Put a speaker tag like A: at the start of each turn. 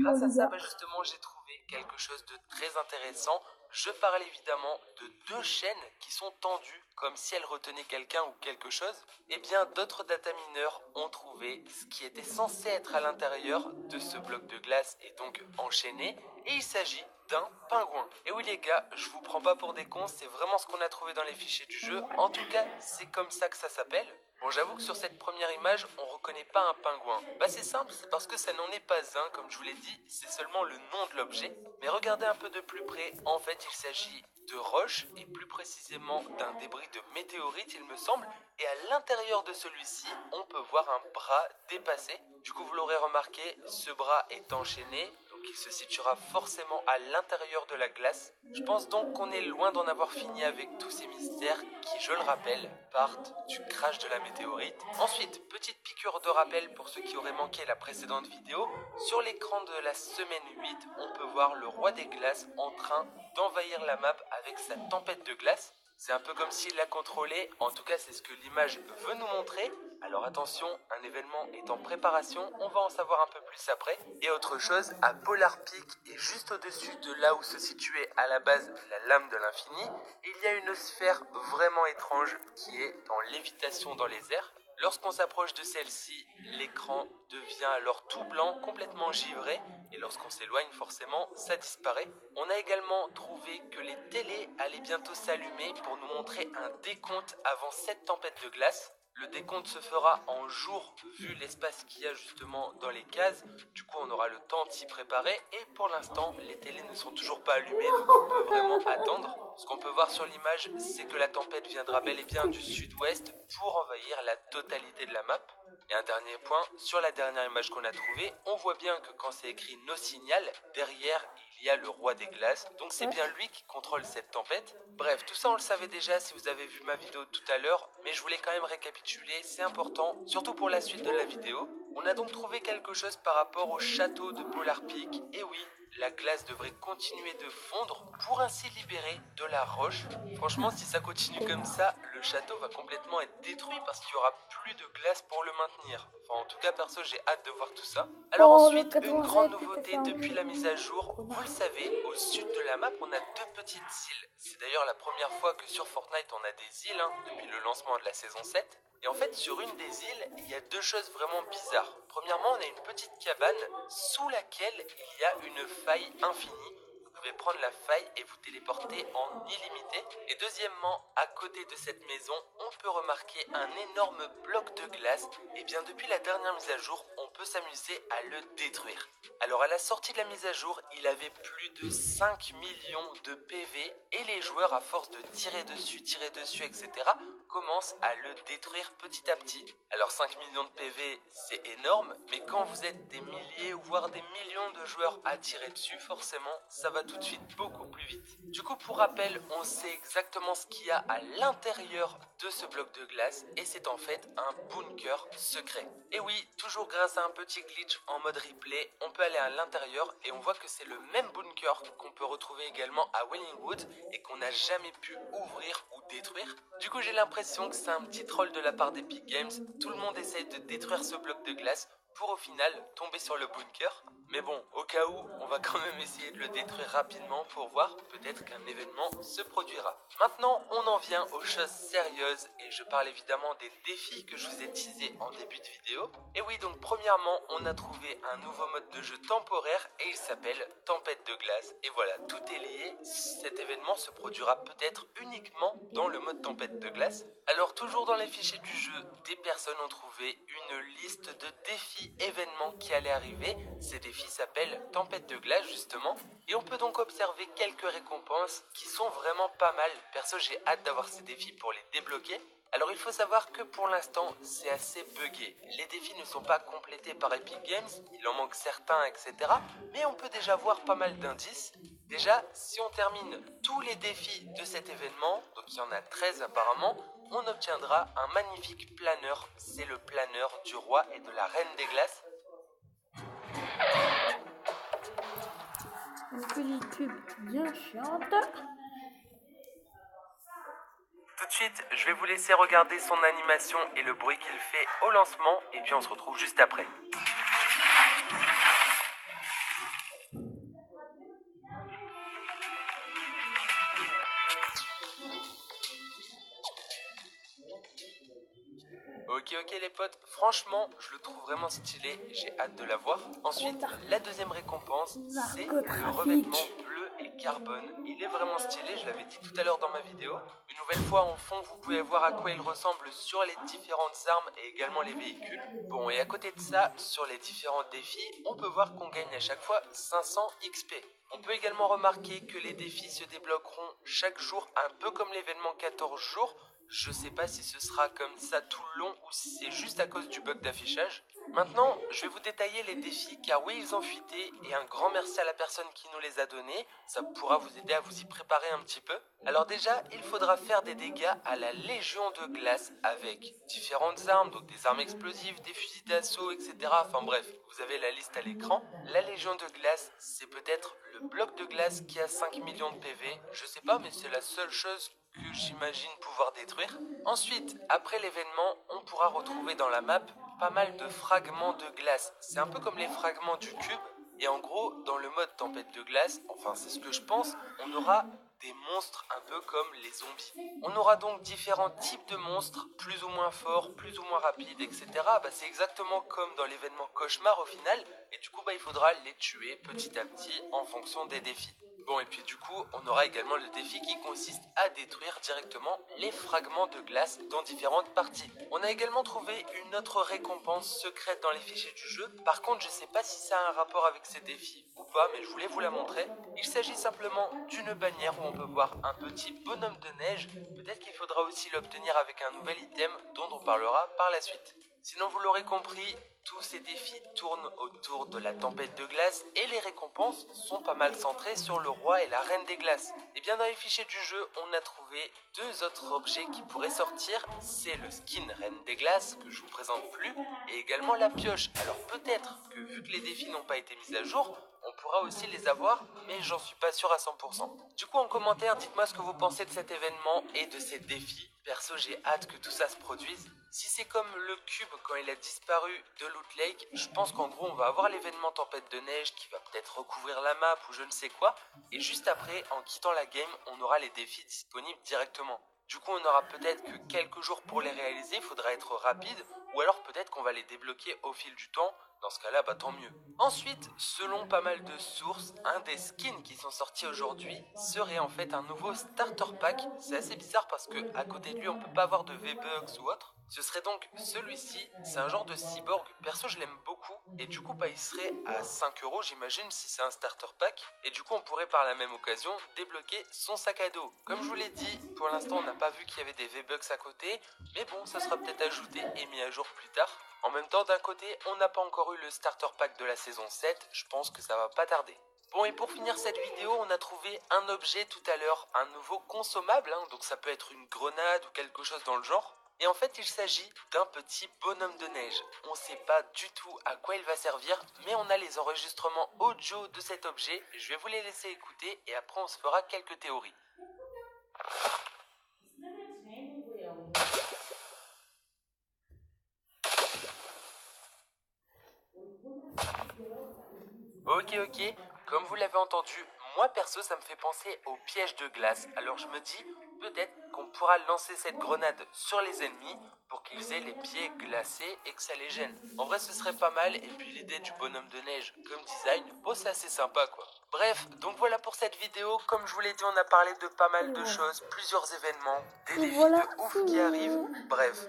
A: grâce à ça, justement, j'ai trouvé quelque chose de très intéressant. Je parle évidemment de deux chaînes qui sont tendues, comme si elles retenaient quelqu'un ou quelque chose. Eh bien, d'autres data mineurs ont trouvé ce qui était censé être à l'intérieur de ce bloc de glace et donc enchaîné. Et il s'agit d'un pingouin. Et oui les gars, je vous prends pas pour des cons, c'est vraiment ce qu'on a trouvé dans les fichiers du jeu. En tout cas, c'est comme ça que ça s'appelle. Bon, j'avoue que sur cette première image, on reconnaît pas un pingouin. Bah c'est simple, c'est parce que ça n'en est pas un, comme je vous l'ai dit, c'est seulement le nom de l'objet. Mais regardez un peu de plus près, en fait il s'agit de roches, et plus précisément d'un débris de météorite il me semble, et à l'intérieur de celui-ci, on peut voir un bras dépassé. Du coup vous l'aurez remarqué, ce bras est enchaîné, donc il se situera forcément à l'intérieur de la glace. Je pense donc qu'on est loin d'en avoir fini avec tous ces mystères qui, je le rappelle, partent du crash de la météorite. Ensuite, petite piqûre de rappel pour ceux qui auraient manqué la précédente vidéo. Sur l'écran de la semaine 8, on peut voir le roi des glaces en train d'envahir la map avec sa tempête de glace. C'est un peu comme s'il la contrôlait, en tout cas c'est ce que l'image veut nous montrer. Alors attention, un événement est en préparation, on va en savoir un peu plus après. Et autre chose, à Polar Peak et juste au-dessus de là où se situait à la base la lame de l'infini, il y a une sphère vraiment étrange qui est en lévitation dans les airs. Lorsqu'on s'approche de celle-ci, l'écran devient alors tout blanc, complètement givré, et lorsqu'on s'éloigne forcément, ça disparaît. On a également trouvé que les télés allaient bientôt s'allumer pour nous montrer un décompte avant cette tempête de glace. Le décompte se fera en jours vu l'espace qu'il y a justement dans les cases. Du coup on aura le temps de s'y préparer et pour l'instant les télés ne sont toujours pas allumées donc on peut vraiment attendre. Ce qu'on peut voir sur l'image c'est que la tempête viendra bel et bien du sud-ouest pour envahir la totalité de la map. Et un dernier point, sur la dernière image qu'on a trouvée, on voit bien que quand c'est écrit No Signal, derrière il y a le roi des glaces, donc c'est bien lui qui contrôle cette tempête. Bref, tout ça on le savait déjà si vous avez vu ma vidéo tout à l'heure, mais je voulais quand même récapituler, c'est important, surtout pour la suite de la vidéo. On a donc trouvé quelque chose par rapport au château de Polar Peak, et oui, la glace devrait continuer de fondre pour ainsi libérer de la roche. Franchement, si ça continue comme ça, le château va complètement être détruit parce qu'il n'y aura plus de glace pour le maintenir. Enfin, en tout cas, perso, j'ai hâte de voir tout ça. Alors ensuite, une grande nouveauté depuis la mise à jour. Vous le savez, au sud de la map, on a deux petites îles. C'est d'ailleurs la première fois que sur Fortnite, on a des îles, depuis le lancement de la saison 7. Et en fait, sur une des îles, il y a deux choses vraiment bizarres. Premièrement, on a une petite cabane sous laquelle il y a une faille infinie. Vous pouvez prendre la faille et vous téléporter en illimité. Et deuxièmement, à côté de cette maison, on peut remarquer un énorme bloc de glace. Et bien depuis la dernière mise à jour, on peut s'amuser à le détruire. Alors à la sortie de la mise à jour, il avait plus de 5 millions de PV et les joueurs, à force de tirer dessus, etc., commencent à le détruire petit à petit. Alors 5 millions de PV, c'est énorme, mais quand vous êtes des milliers, voire des millions de joueurs à tirer dessus, forcément, ça va tout de suite beaucoup plus vite. Du coup, pour rappel, on sait exactement ce qu'il y a à l'intérieur de ce bloc de glace, et c'est en fait un bunker secret. Et oui, toujours grâce à un petit glitch en mode replay, on peut aller à l'intérieur et on voit que c'est le même bunker qu'on peut retrouver également à Wellingwood et qu'on n'a jamais pu ouvrir ou détruire. Du coup, j'ai l'impression que c'est un petit troll de la part d'Epic Games. Tout le monde essaye de détruire ce bloc de glace pour au final tomber sur le bunker. Mais bon, au cas où, on va quand même essayer de le détruire rapidement pour voir, peut-être qu'un événement se produira. Maintenant, on en vient aux choses sérieuses et je parle évidemment des défis que je vous ai teasés en début de vidéo. Et oui, donc premièrement, on a trouvé un nouveau mode de jeu temporaire et il s'appelle Tempête de glace. Et voilà, tout est lié. Cet événement se produira peut-être uniquement dans le mode Tempête de glace. Alors toujours dans les fichiers du jeu, des personnes ont trouvé une liste de défis événements qui allaient arriver. Ces défis s'appellent Tempête de glace justement. Et on peut donc observer quelques récompenses qui sont vraiment pas mal. Perso, j'ai hâte d'avoir ces défis pour les débloquer. Alors il faut savoir que pour l'instant c'est assez buggé. Les défis ne sont pas complétés par Epic Games, il en manque certains, etc. Mais on peut déjà voir pas mal d'indices. Déjà, si on termine tous les défis de cet événement, donc il y en a 13 apparemment, on obtiendra un magnifique planeur. C'est le planeur du roi et de la reine des glaces.
B: Une petite pub bien chiante.
A: Tout de suite, je vais vous laisser regarder son animation et le bruit qu'il fait au lancement, et puis on se retrouve juste après. Ok les potes, franchement je le trouve vraiment stylé, j'ai hâte de l'avoir. Ensuite la deuxième récompense c'est le revêtement bleu et carbone. Il est vraiment stylé, je l'avais dit tout à l'heure dans ma vidéo. Une nouvelle fois en fond vous pouvez voir à quoi il ressemble sur les différentes armes et également les véhicules. Bon et à côté de ça, sur les différents défis, on peut voir qu'on gagne à chaque fois 500 XP. On peut également remarquer que les défis se débloqueront chaque jour un peu comme l'événement 14 jours. Je sais pas si ce sera comme ça tout le long ou si c'est juste à cause du bug d'affichage. Maintenant, je vais vous détailler les défis car oui, ils ont fuité et un grand merci à la personne qui nous les a donnés. Ça pourra vous aider à vous y préparer un petit peu. Alors déjà, il faudra faire des dégâts à la Légion de Glace avec différentes armes, donc des armes explosives, des fusils d'assaut, etc. Enfin bref, vous avez la liste à l'écran. La Légion de Glace, c'est peut-être le bloc de glace qui a 5 millions de PV. Je sais pas, mais c'est la seule chose que j'imagine pouvoir détruire. Ensuite, après l'événement, on pourra retrouver dans la map pas mal de fragments de glace. C'est un peu comme les fragments du cube. Et en gros, dans le mode tempête de glace, enfin c'est ce que je pense, on aura des monstres un peu comme les zombies. On aura donc différents types de monstres, plus ou moins forts, plus ou moins rapides, etc. C'est exactement comme dans l'événement cauchemar au final. Et du coup, il faudra les tuer petit à petit en fonction des défis. Bon, et puis du coup, on aura également le défi qui consiste à détruire directement les fragments de glace dans différentes parties. On a également trouvé une autre récompense secrète dans les fichiers du jeu. Par contre, je sais pas si ça a un rapport avec ces défis ou pas, mais je voulais vous la montrer. Il s'agit simplement d'une bannière où on peut voir un petit bonhomme de neige. Peut-être qu'il faudra aussi l'obtenir avec un nouvel item dont on parlera par la suite. Sinon, vous l'aurez compris, tous ces défis tournent autour de la tempête de glace et les récompenses sont pas mal centrées sur le roi et la reine des glaces. Et bien dans les fichiers du jeu, on a trouvé deux autres objets qui pourraient sortir. C'est le skin reine des glaces que je vous présente plus et également la pioche. Alors peut-être que vu que les défis n'ont pas été mis à jour, on pourra aussi les avoir, mais j'en suis pas sûr à 100%. Du coup en commentaire, dites-moi ce que vous pensez de cet événement et de ces défis. Perso, j'ai hâte que tout ça se produise. Si c'est comme le cube quand il a disparu de Loot Lake, je pense qu'en gros on va avoir l'événement tempête de neige qui va peut-être recouvrir la map ou je ne sais quoi. Et juste après, en quittant la game, on aura les défis disponibles directement. Du coup on aura peut-être que quelques jours pour les réaliser, il faudra être rapide. Ou alors peut-être qu'on va les débloquer au fil du temps. Dans ce cas-là, tant mieux. Ensuite, selon pas mal de sources, un des skins qui sont sortis aujourd'hui serait en fait un nouveau starter pack. C'est assez bizarre parce que à côté de lui, on peut pas avoir de V-Bucks ou autre. Ce serait donc celui-ci, c'est un genre de cyborg, perso je l'aime beaucoup, et du coup il serait à 5 euros j'imagine si c'est un starter pack, et du coup on pourrait par la même occasion débloquer son sac à dos. Comme je vous l'ai dit, pour l'instant on n'a pas vu qu'il y avait des V-Bucks à côté, mais bon ça sera peut-être ajouté et mis à jour plus tard. En même temps d'un côté on n'a pas encore eu le starter pack de la saison 7, je pense que ça va pas tarder. Bon et pour finir cette vidéo, on a trouvé un objet tout à l'heure, un nouveau consommable, donc ça peut être une grenade ou quelque chose dans le genre. Et en fait il s'agit d'un petit bonhomme de neige. On ne sait pas du tout à quoi il va servir, mais on a les enregistrements audio de cet objet. Je vais vous les laisser écouter et après on se fera quelques théories. Ok, comme vous l'avez entendu, moi perso ça me fait penser au piège de glace. Alors je me dis peut-être qu'on pourra lancer cette grenade sur les ennemis pour qu'ils aient les pieds glacés et que ça les gêne. En vrai ce serait pas mal, et puis l'idée du bonhomme de neige comme design, c'est assez sympa quoi. Bref, donc voilà pour cette vidéo. Comme je vous l'ai dit, on a parlé de pas mal de choses, plusieurs événements, des défis de ouf qui arrivent, bref.